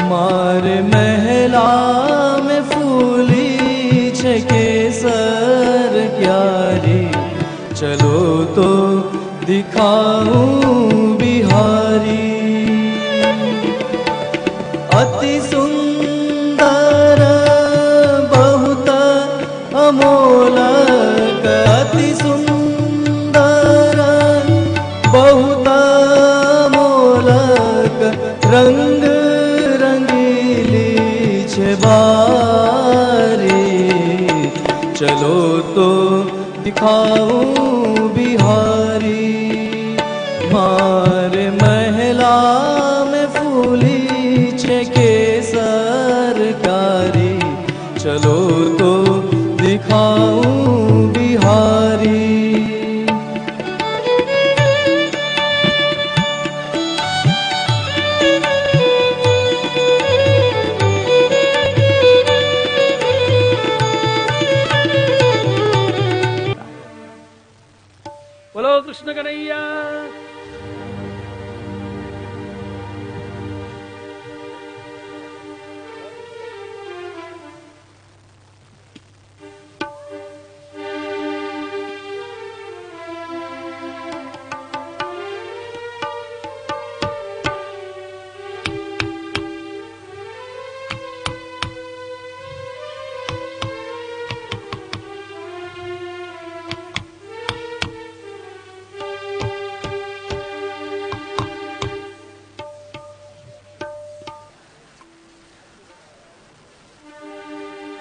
मारे महला में फूली छे केसर क्यारी, चलो तो दिखाऊं बिहारी। अति सुंदर बहुत अमोलक, अति सुंदर बहुत अमोलक, रंग रंगीली छे बारी, चलो तो दिखाऊं बिहारी। मारे महला में फूली छे केसर कारी, चलो तो दिखाऊं बिहारी। बोलो कृष्ण कन्हैया।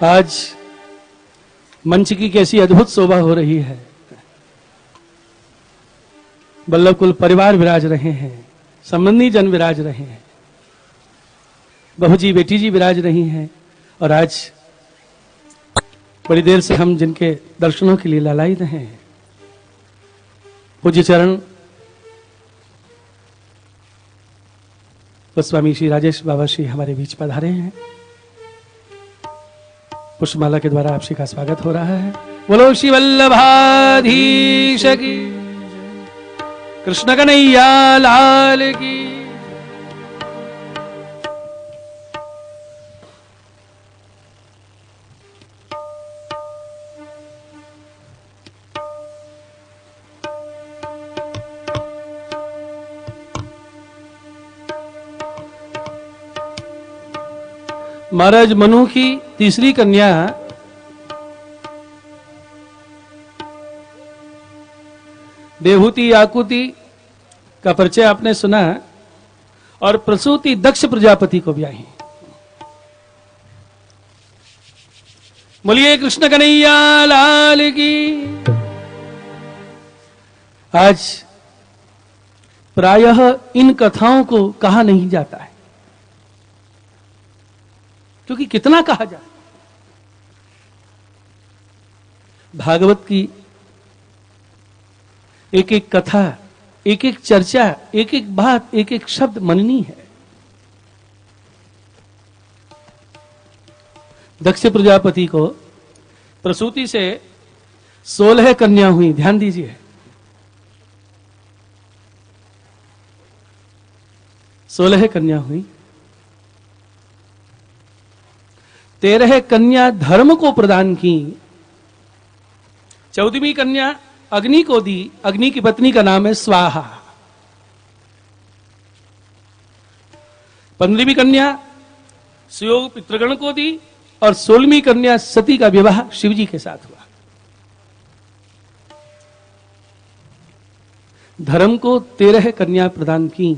आज मंच की कैसी अद्भुत शोभा हो रही है। बल्लभ कुल परिवार विराज रहे हैं, संबंधी जन विराज रहे हैं, बहू जी बेटी जी विराज रही हैं। और आज बड़ी देर से हम जिनके दर्शनों के लिए लालायित हैं, पूज्य चरण गोस्वामी श्री राजेश बाबा श्री हमारे बीच पधारे हैं। पुष्पमाला के द्वारा आप श्री का स्वागत हो रहा है। बोलो श्री वल्लभाधीश की, कृष्ण कन्हैया लाल की। महाराज मनु की तीसरी कन्या देवहूति आकुति का परिचय आपने सुना, और प्रसूति दक्ष प्रजापति को ब्याही। बोलिए कृष्ण कन्हैया लाल की। आज प्रायः इन कथाओं को कहा नहीं जाता है, क्योंकि कितना कहा जाए। भागवत की एक एक कथा, एक एक चर्चा, एक एक बात, एक एक शब्द मननी है। दक्ष प्रजापति को प्रसूति से 16 कन्या हुई। ध्यान दीजिए, 16 कन्या हुई। 13 कन्या धर्म को प्रदान की, 14वीं कन्या अग्नि को दी। अग्नि की पत्नी का नाम है स्वाहा। 15वीं कन्या सुयोग पितृगण को दी, और 16वीं कन्या सती का विवाह शिवजी के साथ हुआ। धर्म को 13 कन्या प्रदान की।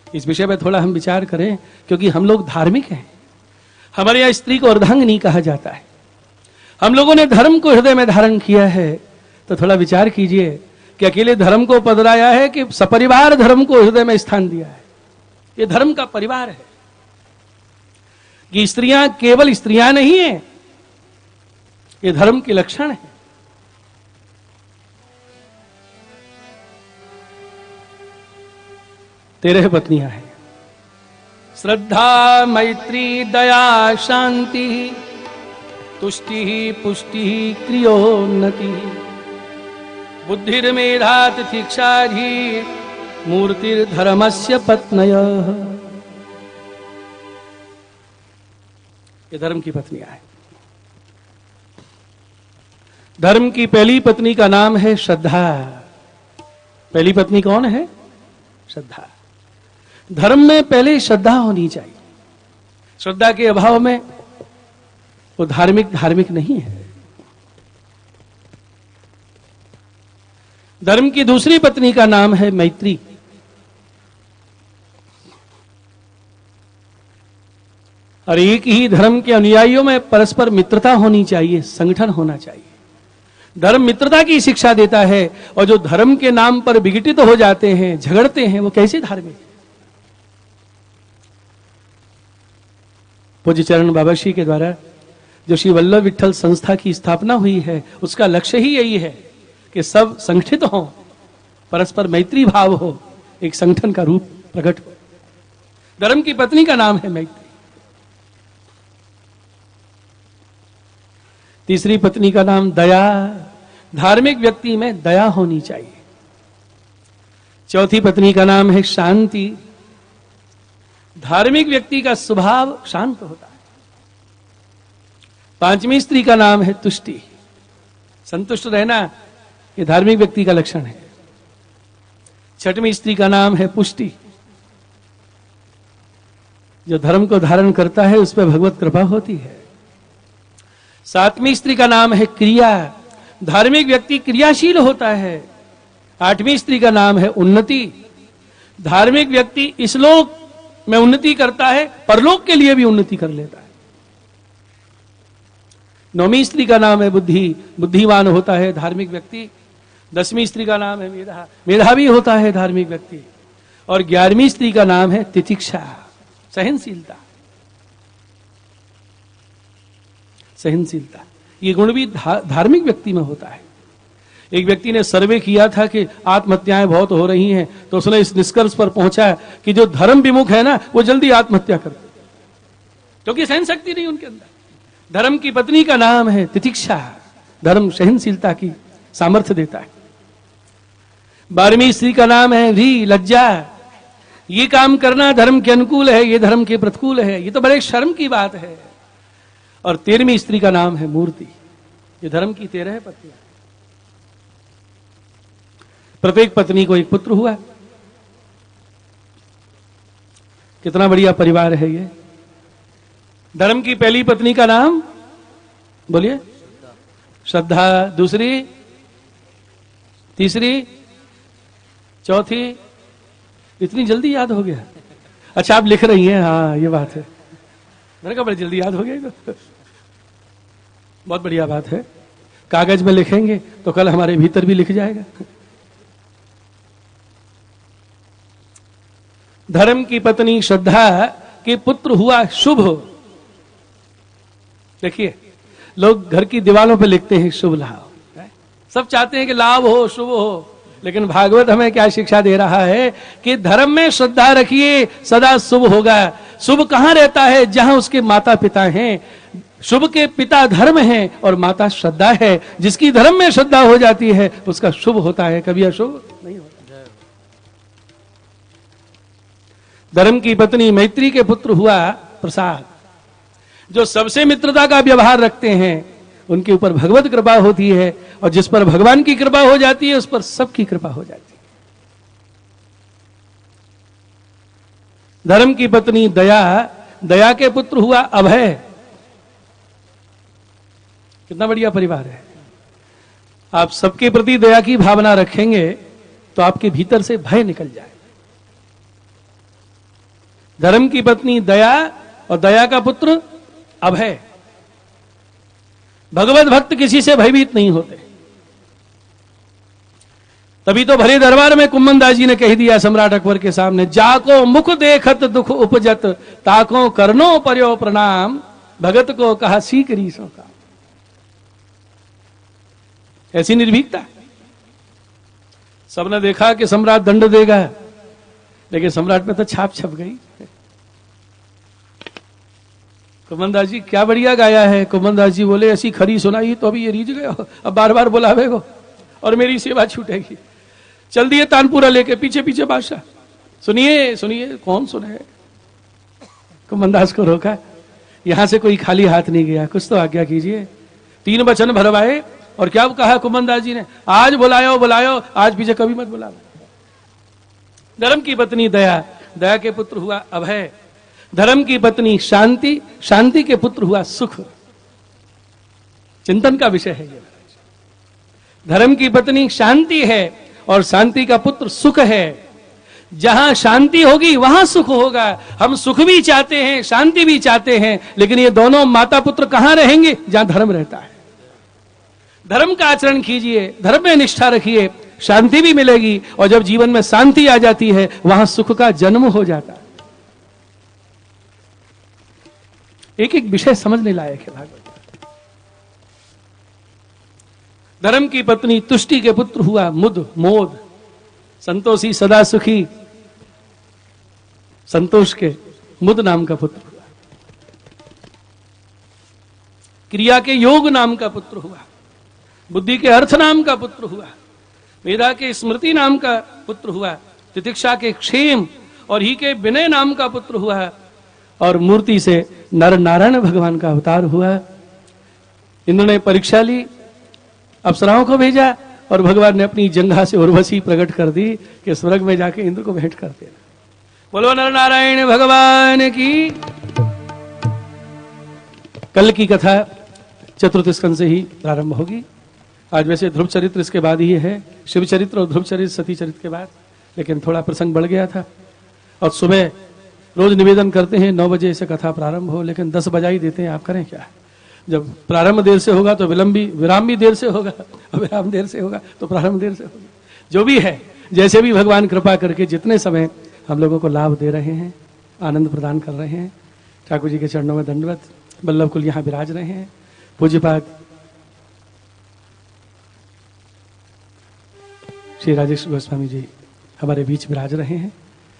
इस विषय पर थोड़ा हम विचार करें, क्योंकि हम लोग धार्मिक हैं। हमारे यहाँ स्त्री को अर्धांगिनी कहा जाता है। हम लोगों ने धर्म को हृदय में धारण किया है, तो थोड़ा विचार कीजिए कि अकेले धर्म को पधराया है कि सपरिवार धर्म को हृदय में स्थान दिया है। ये धर्म का परिवार है कि स्त्रियां केवल स्त्रियां नहीं है, ये धर्म के लक्षण है। तेरह पत्नियां हैं। श्रद्धा मैत्री दया शांति तुष्टि पुष्टि क्रियोन्नति बुद्धिर्मेधा तितिक्षा मूर्तिर्धर्मस्य पत्नयः। ये धर्म की पत्नियां हैं। धर्म की पहली पत्नी का नाम है श्रद्धा। पहली पत्नी कौन है? श्रद्धा। धर्म में पहले श्रद्धा होनी चाहिए। श्रद्धा के अभाव में वो धार्मिक नहीं है। धर्म की दूसरी पत्नी का नाम है मैत्री। और एक ही धर्म के अनुयायियों में परस्पर मित्रता होनी चाहिए, संगठन होना चाहिए। धर्म मित्रता की शिक्षा देता है, और जो धर्म के नाम पर विघटित हो जाते हैं, झगड़ते हैं, वो कैसे धार्मिक? पूज्य चरण बाबा श्री के द्वारा जो श्री वल्लभ विठ्ठल संस्था की स्थापना हुई है, उसका लक्ष्य ही यही है कि सब संगठित हो, परस्पर मैत्री भाव हो, एक संगठन का रूप प्रकट हो। धर्म की पत्नी का नाम है मैत्री। तीसरी पत्नी का नाम दया। धार्मिक व्यक्ति में दया होनी चाहिए। चौथी पत्नी का नाम है शांति। धार्मिक व्यक्ति का स्वभाव शांत होता है। पांचवी स्त्री का नाम है तुष्टि। संतुष्ट रहना ये धार्मिक व्यक्ति का लक्षण है। छठवीं स्त्री का नाम है पुष्टि। जो धर्म को धारण करता है उस पर भगवत कृपा होती है। सातवीं स्त्री का नाम है क्रिया। धार्मिक व्यक्ति क्रियाशील होता है। आठवीं स्त्री का नाम है उन्नति। धार्मिक व्यक्ति इस लोक में उन्नति करता है, परलोक के लिए भी उन्नति कर लेता है। नौवीं स्त्री का नाम है बुद्धि। बुद्धिमान होता है धार्मिक व्यक्ति। 10वीं स्त्री का नाम है मेधा। मेधावी होता है धार्मिक व्यक्ति। और 11वीं स्त्री का नाम है तितिक्षा, सहनशीलता। सहनशीलता ये गुण भी धार्मिक व्यक्ति में होता है। एक व्यक्ति ने सर्वे किया था कि आत्महत्याएं बहुत हो रही हैं, तो उसने इस निष्कर्ष पर पहुंचा कि जो धर्म विमुख है ना, वो जल्दी आत्महत्या करते, क्योंकि सहन शक्ति नहीं उनके अंदर। धर्म की पत्नी का नाम है तितिक्षा। धर्म सहनशीलता की सामर्थ्य देता है। 12वीं स्त्री का नाम है वी, लज्जा। ये काम करना धर्म के अनुकूल है, ये धर्म के प्रतिकूल है, ये तो बड़े शर्म की बात है। और 13वीं स्त्री का नाम है मूर्ति। ये धर्म की 13 पत्नियां। प्रत्येक पत्नी को एक पुत्र हुआ। कितना बढ़िया परिवार है ये। धर्म की पहली पत्नी का नाम बोलिए श्रद्धा। दूसरी, तीसरी, चौथी। इतनी जल्दी याद हो गया? अच्छा आप लिख रही हैं, हाँ ये बात है। मैंने कहा बड़ी जल्दी याद हो गया तो बहुत बढ़िया बात है। कागज में लिखेंगे तो कल हमारे भीतर भी लिख जाएगा। धर्म की पत्नी श्रद्धा के पुत्र हुआ शुभ। देखिए लोग घर की दीवारों पे लिखते हैं शुभ लाभ। सब चाहते हैं कि लाभ हो, शुभ हो, लेकिन भागवत हमें क्या शिक्षा दे रहा है कि धर्म में श्रद्धा रखिए, सदा शुभ होगा। शुभ कहां रहता है? जहां उसके माता पिता हैं। शुभ के पिता धर्म है और माता श्रद्धा है। जिसकी धर्म में श्रद्धा हो जाती है उसका शुभ होता है, कभी अशुभ नहीं होता। धर्म की पत्नी मैत्री के पुत्र हुआ प्रसाद। जो सबसे मित्रता का व्यवहार रखते हैं उनके ऊपर भगवत कृपा होती है, और जिस पर भगवान की कृपा हो जाती है उस पर सबकी कृपा हो जाती है। धर्म की पत्नी दया। दया के पुत्र हुआ अभय। कितना बढ़िया परिवार है। आप सबके प्रति दया की भावना रखेंगे तो आपके भीतर से भय निकल जाए। धर्म की पत्नी दया और दया का पुत्र अभय। भगवत भक्त किसी से भयभीत नहीं होते। तभी तो भरे दरबार में कुम्मनदास जी ने कह दिया सम्राट अकबर के सामने, जाको मुख देखत दुख उपजत, ताको करनो पर्यो प्रणाम, भगत को कहा सीख रीसों का। ऐसी निर्भीकता। सबने देखा कि सम्राट दंड देगा, लेकिन सम्राट में तो छाप छप गई। कुम्मनदास जी क्या बढ़िया गाया है। कुम्मनदास जी बोले ऐसी खरी सुनाई तो अभी ये रीझ गए, अब बार बार बुलावे को और मेरी सेवा छूटेगी। चल दिए तानपुरा लेके पीछे पीछे बादशाह। सुनिए सुनिए, कौन सुने? कुम्मनदास को रोका, यहां से कोई खाली हाथ नहीं गया, कुछ तो आज्ञा कीजिए। 3 वचन भरवाए और क्या कहा कुमनदास जी ने, आज बुलायो बुलायो, आज पीछे कभी मत बुलाओ। धर्म की पत्नी दया, दया के पुत्र हुआ अभय, धर्म की पत्नी शांति, शांति के पुत्र हुआ सुख। चिंतन का विषय है ये। धर्म की पत्नी शांति है और शांति का पुत्र सुख है। जहां शांति होगी वहां सुख होगा। हम सुख भी चाहते हैं, शांति भी चाहते हैं, लेकिन ये दोनों माता पुत्र कहां रहेंगे? जहां धर्म रहता है। धर्म का आचरण कीजिए, धर्म में निष्ठा रखिए, शांति भी मिलेगी, और जब जीवन में शांति आ जाती है वहां सुख का जन्म हो जाता है। एक एक विषय समझने लायक है भागवत। धर्म की पत्नी तुष्टि के पुत्र हुआ मुद, मोद, संतोषी सदा सुखी, संतोष के मुद नाम का पुत्र हुआ। क्रिया के योग नाम का पुत्र हुआ, बुद्धि के अर्थ नाम का पुत्र हुआ, वेदा के स्मृति नाम का पुत्र हुआ, तितिक्षा के क्षेम और ही के विनय नाम का पुत्र हुआ, और मूर्ति से नर नारायण भगवान का अवतार हुआ। इंद्र ने परीक्षा ली, अप्सराओं को भेजा, और भगवान ने अपनी जंघा से उर्वशी प्रकट कर दी कि स्वर्ग में जाके इंद्र को भेंट कर देना। बोलो नर नारायण भगवान की। कल की कथा चतुर्थ स्कंद से ही प्रारंभ होगी। आज वैसे ध्रुव चरित्र इसके बाद ही है, शिव चरित्र और ध्रुव चरित्र सती चरित्र के बाद, लेकिन थोड़ा प्रसंग बढ़ गया था। और सुबह रोज निवेदन करते हैं 9 बजे से कथा प्रारंभ हो, लेकिन 10 बजा ही देते हैं। आप करें क्या? जब प्रारंभ देर से होगा तो विराम भी देर से होगा, विराम देर से होगा तो प्रारंभ देर से होगा। जो भी है, जैसे भी भगवान कृपा करके जितने समय हम लोगों को लाभ दे रहे हैं, आनंद प्रदान कर रहे हैं, ठाकुर जी के चरणों में दंडवत। बल्लभ कुल यहाँ विराज रहे हैं। पूज्यपाद श्री राजेश गोस्वामी जी हमारे बीच विराज रहे हैं।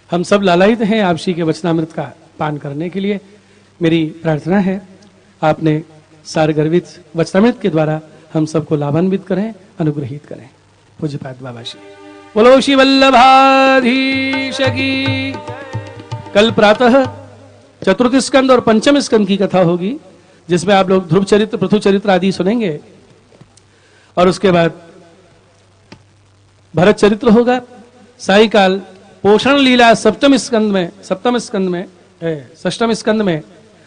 हम सब लालायित हैं आप श्री के वचनामृत का पान करने के लिए। मेरी प्रार्थना है आपने सारगर्भित वचनामृत के द्वारा हम सबको लाभान्वित करें, अनुग्रहित करें। पूज्यपाद बाबा श्री बोलो श्री वल्लभाधीश की। कल प्रातः चतुर्थ स्कंद और पंचम स्कंद की कथा होगी, जिसमें आप लोग ध्रुव चरित्र, पृथु चरित्र आदि सुनेंगे, और उसके बाद भरत चरित्र होगा। सायकाल पोषण लीला षष्टम स्कंद में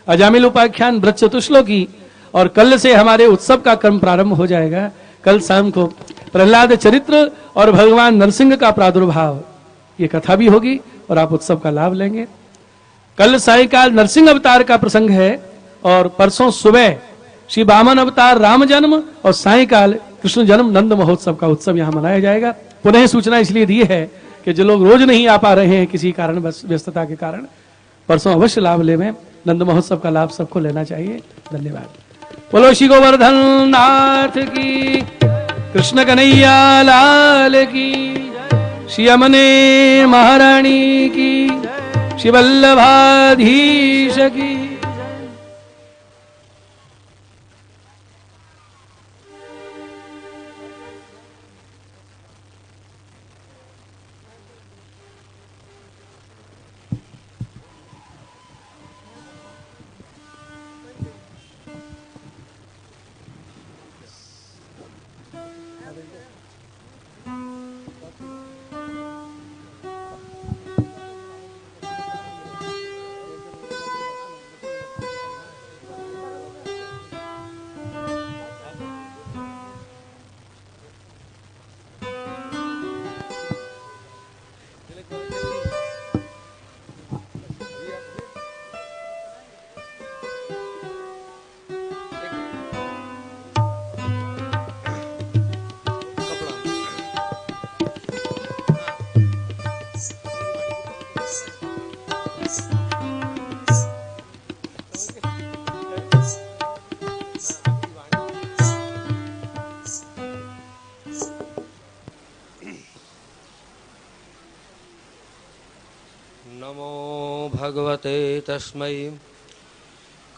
अजामिल उपाख्यान व्रत चतुश्लोकी, और कल से हमारे उत्सव का क्रम प्रारंभ हो जाएगा। कल शाम को प्रहलाद चरित्र और भगवान नरसिंह का प्रादुर्भाव, ये कथा भी होगी और आप उत्सव का लाभ लेंगे। कल सायकाल नरसिंह अवतार का प्रसंग है, और परसों सुबह श्री वामन अवतार राम जन्म, और सायकाल कृष्ण जन्म नंद महोत्सव का उत्सव यहाँ मनाया जाएगा। पुनः सूचना इसलिए दी है कि जो लोग रोज नहीं आ पा रहे हैं किसी कारण, बस व्यस्तता के कारण, परसों अवश्य लाभ लेवें। नंद महोत्सव का लाभ सबको लेना चाहिए। धन्यवाद। बोलो श्री गोवर्धन नाथ की, कृष्ण कन्हैया लाल की, श्री अमने महारानी की, श्री वल्लभाधीश की। नमो भगवते तस्मै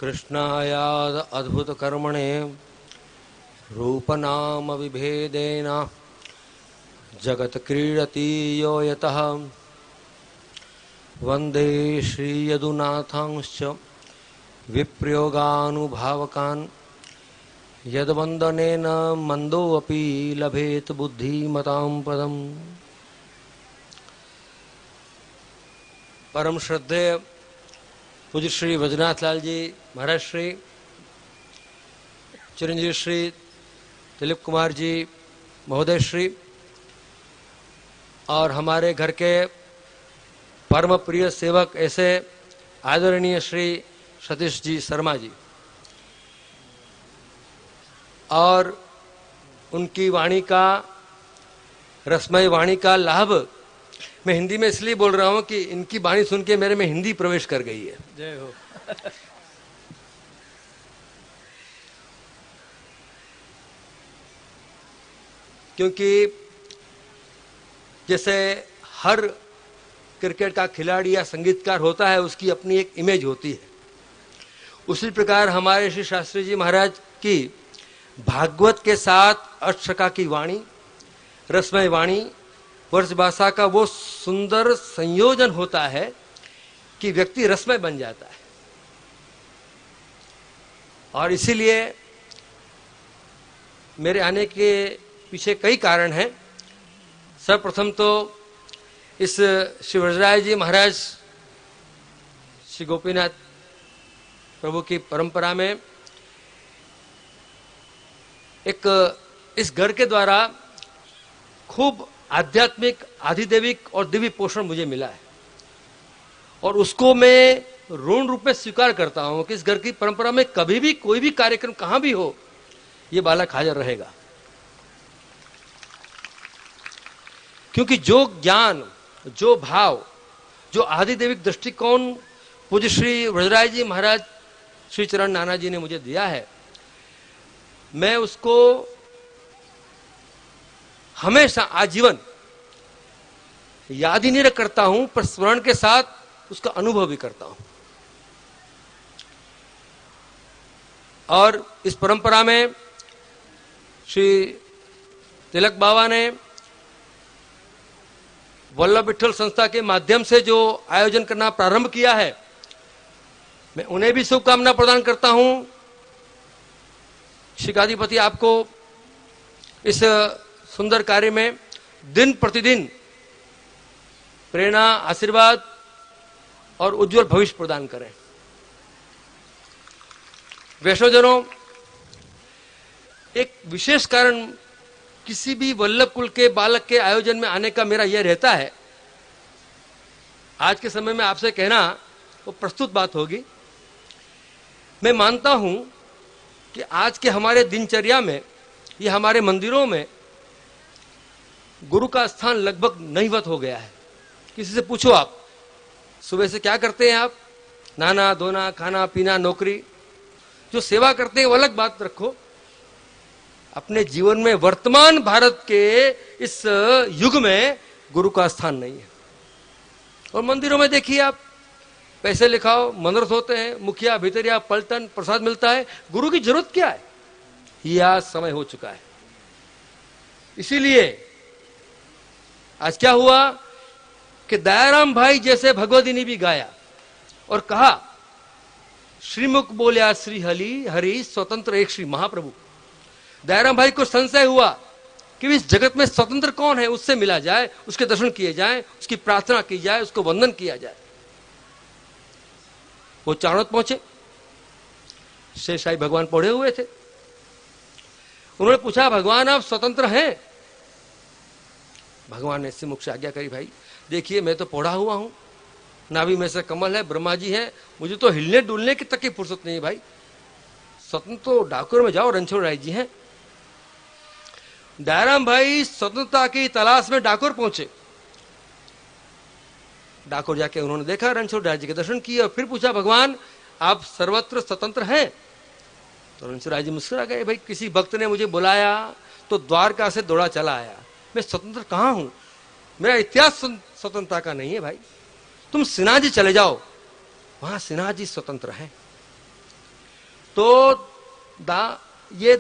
कृष्णायाद अद्भुत कर्मणे रूपनाम विभेदेन जगत क्रीडति यो यतः वन्दे श्री यदुनाथांश्च विप्रयोगानुभावकान् यद्वन्दनेन मन्दोऽपि लभेत बुद्धिमतां पदम्। परम श्रद्धेय पूज्य श्री वैजनाथ लाल जी महाराज श्री, चिरंजीव श्री दिलीप कुमार जी महोदय श्री, और हमारे घर के परम प्रिय सेवक ऐसे आदरणीय श्री सतीश जी शर्मा जी, और उनकी वाणी का, रसमय वाणी का लाभ मैं हिंदी में इसलिए बोल रहा हूं कि इनकी वाणी सुन के मेरे में हिंदी प्रवेश कर गई है। जय हो। क्योंकि जैसे हर क्रिकेट का खिलाड़ी या संगीतकार होता है, उसकी अपनी एक इमेज होती है, उसी प्रकार हमारे श्री शास्त्री जी महाराज की भागवत के साथ अष्टका की वाणी, रसमय वाणी, वर्ष भाषा का वो सुंदर संयोजन होता है कि व्यक्ति रसमय बन जाता है। और इसीलिए मेरे आने के पीछे कई कारण हैं। सर्वप्रथम तो इस श्री वज्रराज जी महाराज श्री गोपीनाथ प्रभु की परंपरा में एक इस घर के द्वारा खूब आध्यात्मिक, आधिदेविक और दिव्य पोषण मुझे मिला है, और उसको मैं ऋण रूप में स्वीकार करता हूं कि इस घर की परंपरा में कभी भी कोई भी कार्यक्रम कहां भी हो, ये बालक हाजिर रहेगा। क्योंकि जो ज्ञान, जो भाव, जो आधिदेविक दृष्टिकोण पूज्य श्री वज्रराज जी महाराज श्री चरण नाना जी ने मुझे दिया है, मैं उसको हमेशा आजीवन याद ही नहीं करता हूं, पर स्मरण के साथ उसका अनुभव भी करता हूं। और इस परंपरा में श्री तिलक बाबा ने वल्लभ विठल संस्था के माध्यम से जो आयोजन करना प्रारंभ किया है, मैं उन्हें भी शुभकामना प्रदान करता हूं। शिकाधिपति आपको इस सुंदर कार्य में दिन प्रतिदिन प्रेरणा, आशीर्वाद और उज्जवल भविष्य प्रदान करें। वैष्णवजनों, एक विशेष कारण किसी भी वल्लभ कुल के बालक के आयोजन में आने का मेरा यह रहता है, आज के समय में आपसे कहना वो प्रस्तुत बात होगी। मैं मानता हूं कि आज के हमारे दिनचर्या में या हमारे मंदिरों में गुरु का स्थान लगभग नहीवत हो गया है। किसी से पूछो आप, सुबह से क्या करते हैं आप? नहाना धोना, खाना पीना, नौकरी। जो सेवा करते हैं वो अलग बात रखो, अपने जीवन में वर्तमान भारत के इस युग में गुरु का स्थान नहीं है। और मंदिरों में देखिए आप, पैसे लिखाओ, मनोरथ होते हैं, मुखिया, भितरिया, पलटन, प्रसाद मिलता है, गुरु की जरूरत क्या है? यह आज समय हो चुका है। इसीलिए आज क्या हुआ कि दयाराम भाई जैसे भगवदिनी भी गाया और कहा, श्रीमुख बोलिया श्री हरि स्वतंत्र एक श्री महाप्रभु। दयाराम भाई को संशय हुआ कि इस जगत में स्वतंत्र कौन है, उससे मिला जाए, उसके दर्शन किए जाए, उसकी प्रार्थना की जाए, उसको वंदन किया जाए। वो चाणोद पहुंचे, शेषाई भगवान पढ़े हुए थे। उन्होंने पूछा, भगवान आप स्वतंत्र हैं? भगवान ने इससे मुख से आज्ञा करी, भाई देखिए मैं तो पढ़ा हुआ हूं, नाभि में से कमल है, ब्रह्मा जी हैं, मुझे तो हिलने डुलने की तक की फुर्सत नहीं है भाई। स्वतंत्र तो डाकुर में जाओ, रणछोड़ राय जी हैं। दयाराम भाई स्वतंत्रता की तलाश में डाकुर पहुंचे। डाकुर जाके उन्होंने देखा, रणछोड़ राय जी के दर्शन किए और फिर पूछा, भगवान आप सर्वत्र स्वतंत्र हैं? तो रणछोड़ राय जी मुस्कुरा गए, भाई किसी भक्त ने मुझे बुलाया तो द्वारका से दौड़ा चला आया, मैं स्वतंत्र कहां हूं? मेरा इतिहास स्वतंत्रता का नहीं है भाई। तुम सिन्हा जी चले जाओ, वहां सिन्हा जी स्वतंत्र हैं। तो ये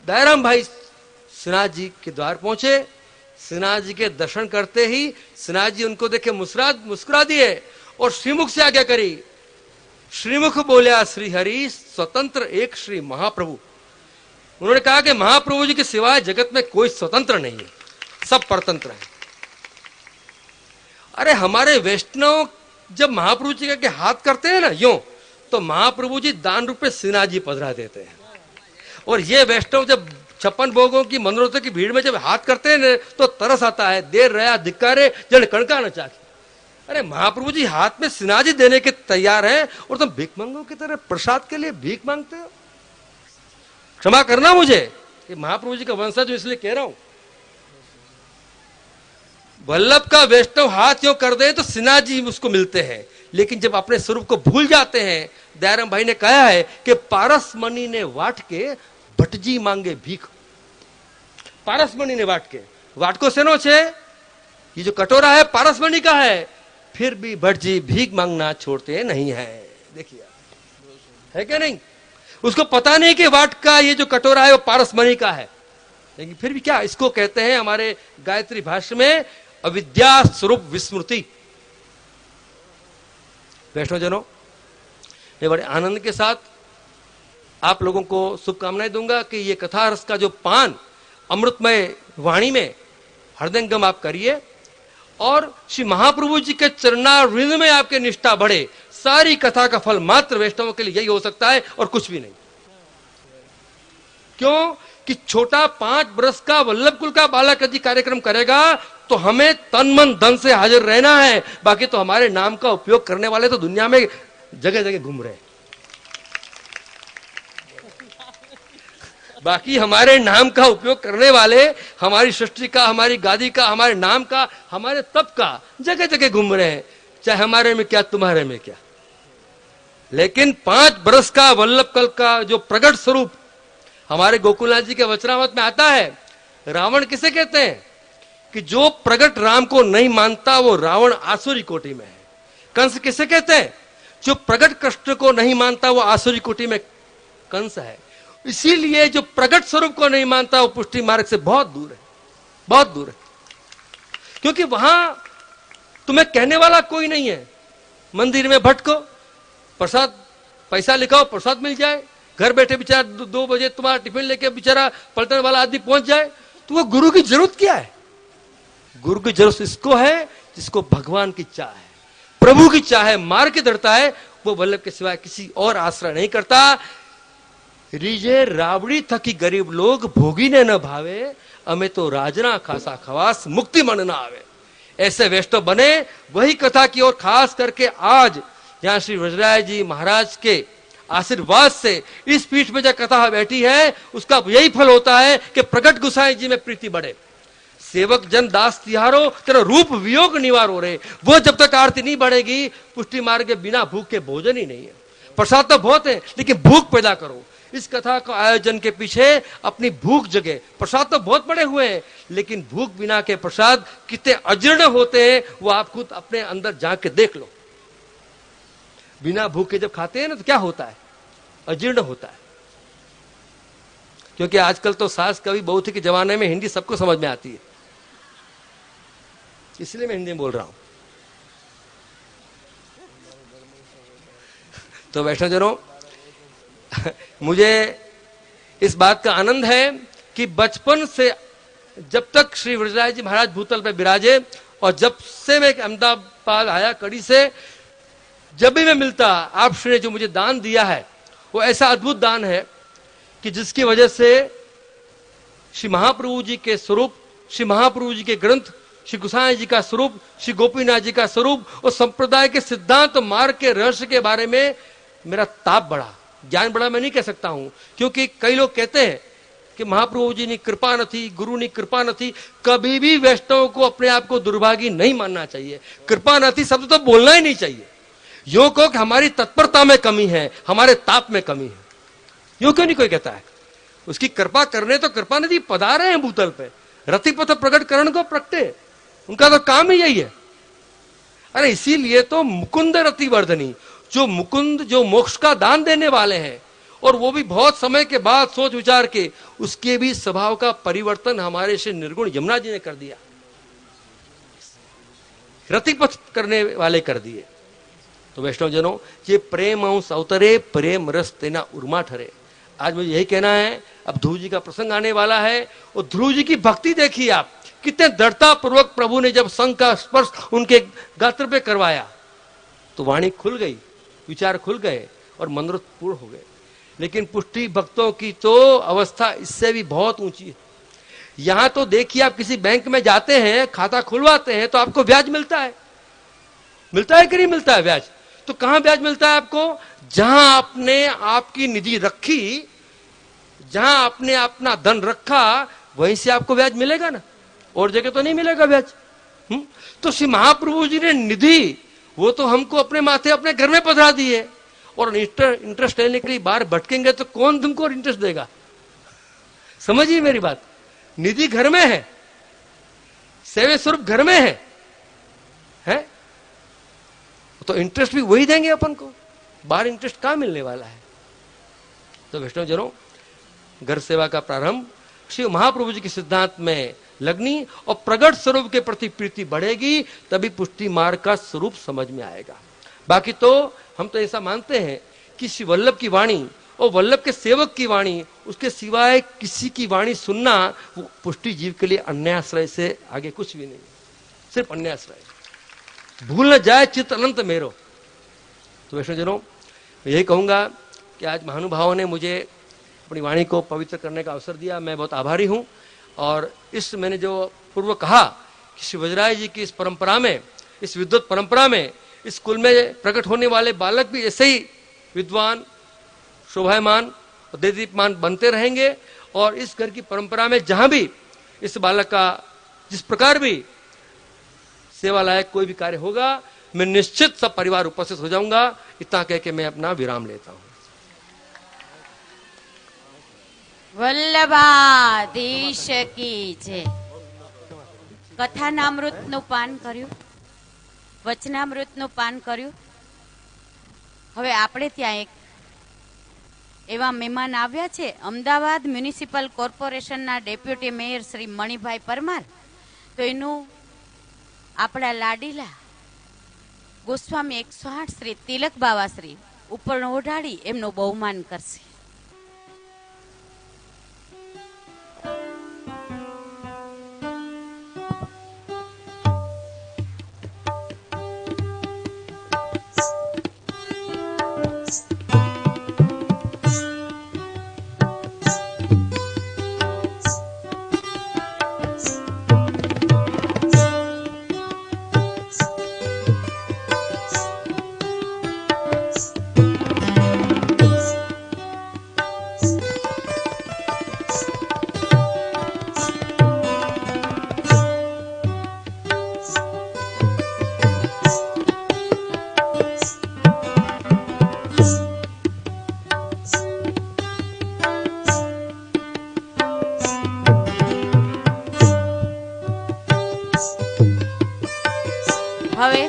दयाराम भाई सिन्हा जी के द्वार पहुंचे। सिन्हा जी के दर्शन करते ही सिन्हा जी उनको देखे मुस्कुरा दिए और श्रीमुख से आज्ञा करी, श्रीमुख बोल्या श्री हरि स्वतंत्र एक श्री महाप्रभु। उन्होंने कहा कि महाप्रभु जी के सिवाय जगत में कोई स्वतंत्र नहीं है, सब परतंत्र है। अरे हमारे वैष्णव जब महाप्रभु जी के हाथ करते हैं ना यूं, तो महाप्रभु जी दान रूप में सिन्हाजी पधरा देते हैं। और ये वैष्णव जब 56 भोगों की मनोरथों की भीड़ में जब हाथ करते हैं ना, तो तरस आता है, देर रहा धिक्कारे जन कणका न चाखे। अरे महाप्रभु जी हाथ में सिन्हाजी देने के तैयार हैं और तुम भीख मंगो की तरह प्रसाद के लिए भीख मांगते हो। क्षमा करना मुझे कि महाप्रभु जी का वंशज जो इसलिए कह रहा हूं। वल्लभ का वैष्णव हाथ यूं कर दे तो सिन्हाजी उसको मिलते हैं, लेकिन जब अपने स्वरूप को भूल जाते हैं, दयाराम भाई ने कहा है कि पारस मणि ने वाट के भटजी मांगे भीख। पारस मणि ने वाट के, वाट को सेनो छे, ये जो कटोरा है पारस मणि का है, फिर भी भटजी भीख मांगना छोड़ते नहीं है। देखिए है क्या नहीं, उसको पता नहीं कि वाट का ये जो कटोरा है वो पारस मणि का है, लेकिन फिर भी क्या, इसको कहते हैं हमारे गायत्री भाष्य में अविद्या स्वरूप विस्मृति। वैष्णवजनों, मैं बड़े आनंद के साथ आप लोगों को शुभकामनाएं दूंगा कि ये कथा रस का जो पान अमृतमय वाणी में हृदयंगम आप करिए और श्री महाप्रभु जी के चरणारविंद में आपके निष्ठा बढ़े। सारी कथा का फल मात्र वैष्णवों के लिए यही हो सकता है और कुछ भी नहीं। क्यों कि छोटा 5 वर्ष का वल्लभ कुल का बालक यदि कार्यक्रम करेगा तो हमें तन मन धन से हाजिर रहना है, बाकी तो हमारे नाम का उपयोग करने वाले तो दुनिया में जगह जगह घूम रहे हैं। बाकी हमारे नाम का उपयोग करने वाले हमारी सृष्टि का, हमारी गादी का, हमारे नाम का, हमारे तप का जगह जगह घूम रहे हैं, चाहे हमारे में क्या तुम्हारे में क्या। लेकिन 5 वर्ष का वल्लभ कल का जो प्रगट स्वरूप हमारे गोकुलनाथ जी के वचनामृत में आता है, रावण किसे कहते हैं कि जो प्रगट राम को नहीं मानता वो रावण आसुरी कोटि में है। कंस किसे कहते हैं, जो प्रगट कृष्ण को नहीं मानता वो आसुरी कोटि में कंस है। इसीलिए जो प्रगट स्वरूप को नहीं मानता वो पुष्टि मार्ग से बहुत दूर है, बहुत दूर है, क्योंकि वहां तुम्हें कहने वाला कोई नहीं है। मंदिर में भटको, प्रसाद पैसा लिखाओ, प्रसाद मिल जाए, घर बैठे बेचारा 2 बजे तुम्हारा टिफिन लेके बेचारा पलटन वाला आदमी पहुंच जाए, तो वो गुरु की जरूरत क्या है। गुरु की जरूरत इसको है जिसको भगवान की चाह है, प्रभु की चाह है, मार्ग की दृढ़ता है, वो वल्लभ के सिवाय किसी और आश्रय नहीं करता। રીજે રાવડી થકી ગરીબ લોગ ભોગીને ન ભાવે, અમે તો રાજના ખાસા ખવાસ मुक्ति मन ना आवे। ऐसे वैष्णव बने, वही कथा की ओर खास करके आज यहाँ श्री व्रजराज जी महाराज के आशीर्वाद से इस पीठ में जो कथा बैठी है उसका यही फल होता है कि प्रगट गोसाई जी में प्रीति बढ़े। सेवक जन दास तिहारो तेरा रूप वियोग निवारो रे, वो जब तक आरती नहीं बढ़ेगी पुष्टि मार्ग के बिना भूख के भोजन ही नहीं है। प्रसाद तो बहुत है लेकिन भूख पैदा करो। इस कथा का आयोजन के पीछे अपनी भूख जगे। प्रसाद तो बहुत पड़े हुए हैं लेकिन भूख बिना के प्रसाद कितने अजीर्ण होते हैं वो आप खुद अपने अंदर जाके देख लो। बिना भूख के जब खाते हैं ना तो क्या होता है, अजीर्ण होता है। क्योंकि आजकल तो सास कभी बहू थी के जमाने में हिंदी सबको समझ में आती है, इसलिए मैं हिंदी में बोल रहा हूं। तो वैष्णवजनों, मुझे इस बात का आनंद है कि बचपन से जब तक श्री व्रजराज जी महाराज भूतल पे विराजे और जब से मैं अहमदाबाद आया कड़ी से, जब भी मैं मिलता आप श्री ने जो मुझे दान दिया है वो ऐसा अद्भुत दान है कि जिसकी वजह से श्री महाप्रभु जी के स्वरूप, श्री महाप्रभु जी के ग्रंथ, श्री गोसाई जी का स्वरूप, श्री गोपीनाथ जी का स्वरूप और संप्रदाय के सिद्धांत मार्ग के रहस्य के बारे में मेरा ताप बढ़ा। ज्ञान बढ़ा मैं नहीं कह सकता हूं, क्योंकि कई लोग कहते हैं कि महाप्रभु जी ने कृपा न थी, गुरु ने कृपा न थी। कभी भी वैष्णव को अपने आप को दुर्भागी नहीं मानना चाहिए। कृपा न थी शब्द तो बोलना ही नहीं चाहिए। यो कहो कि हमारी तत्परता में कमी है, हमारे ताप में कमी है, यो क्यों नहीं कोई कहता है। उसकी कृपा करने तो कृपा नदी पधारे हैं भूतल पे, रतिपथ प्रकट करण को प्रगटे, उनका तो काम ही यही है। अरे इसीलिए तो मुकुंद रति वर्धनी, जो मुकुंद जो मोक्ष का दान देने वाले हैं, और वो भी बहुत समय के बाद सोच विचार के, उसके भी स्वभाव का परिवर्तन हमारे श्री निर्गुण यमुना जी ने कर दिया, रतिपथ करने वाले कर दिए। तो वैष्णवजनों, ये प्रेम अंश अवतरे, प्रेम रस तेना उर्मा ठरे। आज मुझे यही कहना है। अब ध्रुव जी का प्रसंग आने वाला है, और ध्रुव जी की भक्ति देखिए आप, कितने दृढ़ता पूर्वक प्रभु ने जब शंख का स्पर्श उनके गात्र पे करवाया तो वाणी खुल गई, विचार खुल गए और मनोरथ पूर्ण हो गए। लेकिन पुष्टि भक्तों की तो अवस्था इससे भी बहुत ऊंची है। यहां तो देखिए, आप किसी बैंक में जाते हैं, खाता खुलवाते हैं तो आपको ब्याज मिलता है कि नहीं मिलता है ब्याज? तो कहां ब्याज मिलता है आपको? जहां आपने आपकी निधि रखी, जहां आपने अपना धन रखा, वहीं से आपको ब्याज मिलेगा ना, और जगह तो नहीं मिलेगा ब्याज। तो श्री महाप्रभु जी ने निधि वो तो हमको अपने माथे अपने घर में पधरा दी है, और इंटरेस्ट लेने के लिए बाहर भटकेंगे तो कौन तुमको इंटरेस्ट देगा? समझिए मेरी बात। निधि घर में है, सेवे स्वरूप घर में है? तो इंटरेस्ट भी वही देंगे अपन को, बाहर इंटरेस्ट कहां मिलने वाला है? तो वैष्णव जनों, घर सेवा का प्रारंभ श्री महाप्रभु जी के सिद्धांत में लगनी और प्रगट स्वरूप के प्रति प्रीति बढ़ेगी, तभी पुष्टि मार्ग का स्वरूप समझ में आएगा। बाकी तो हम तो ऐसा मानते हैं कि श्री वल्लभ की वाणी और वल्लभ के सेवक की वाणी, उसके सिवाय किसी की वाणी सुनना वो पुष्टि जीव के लिए अन्याश्रय से आगे कुछ भी नहीं, सिर्फ अन्याश्रय। भूल न जाए चित्त अनंत मेरो। तो वैष्णवजनों, मैं यही कहूंगा कि आज महानुभावों ने मुझे अपनी वाणी को पवित्र करने का अवसर दिया, मैं बहुत आभारी हूं। और इस मैंने जो पूर्व कहा कि श्री वज्राय जी की इस परंपरा में, इस विद्वत परंपरा में, इस कुल में प्रकट होने वाले बालक भी ऐसे ही विद्वान, शोभायमान और देदीप्यमान बनते रहेंगे। और इस घर की परंपरा में जहां भी इस बालक का जिस प्रकार भी सेवा लायक कोई भी कार्य होगा, मैं निश्चित सब परिवार उपस्थित हो जाऊंगा। इतना कह के मैं अपना विराम लेता हूं। વલ્લભાધીશ કી જય। કથાનામૃતનું પાન કર્યું, વચનામૃતનું પાન કર્યું। હવે આપણે ત્યાં એક એવા મહેમાન આવ્યા છે, અમદાવાદ મ્યુનિસિપલ કોર્પોરેશનના ડેપ્યુટી મેયર શ્રી મણિભાઈ પરમાર। તો એનું આપણા લાડીલા ગોસ્વામી 108 શ્રી તિલક બાવા શ્રી ઉપર ઓઢાડી એમનું બહુમાન કરશે। હવે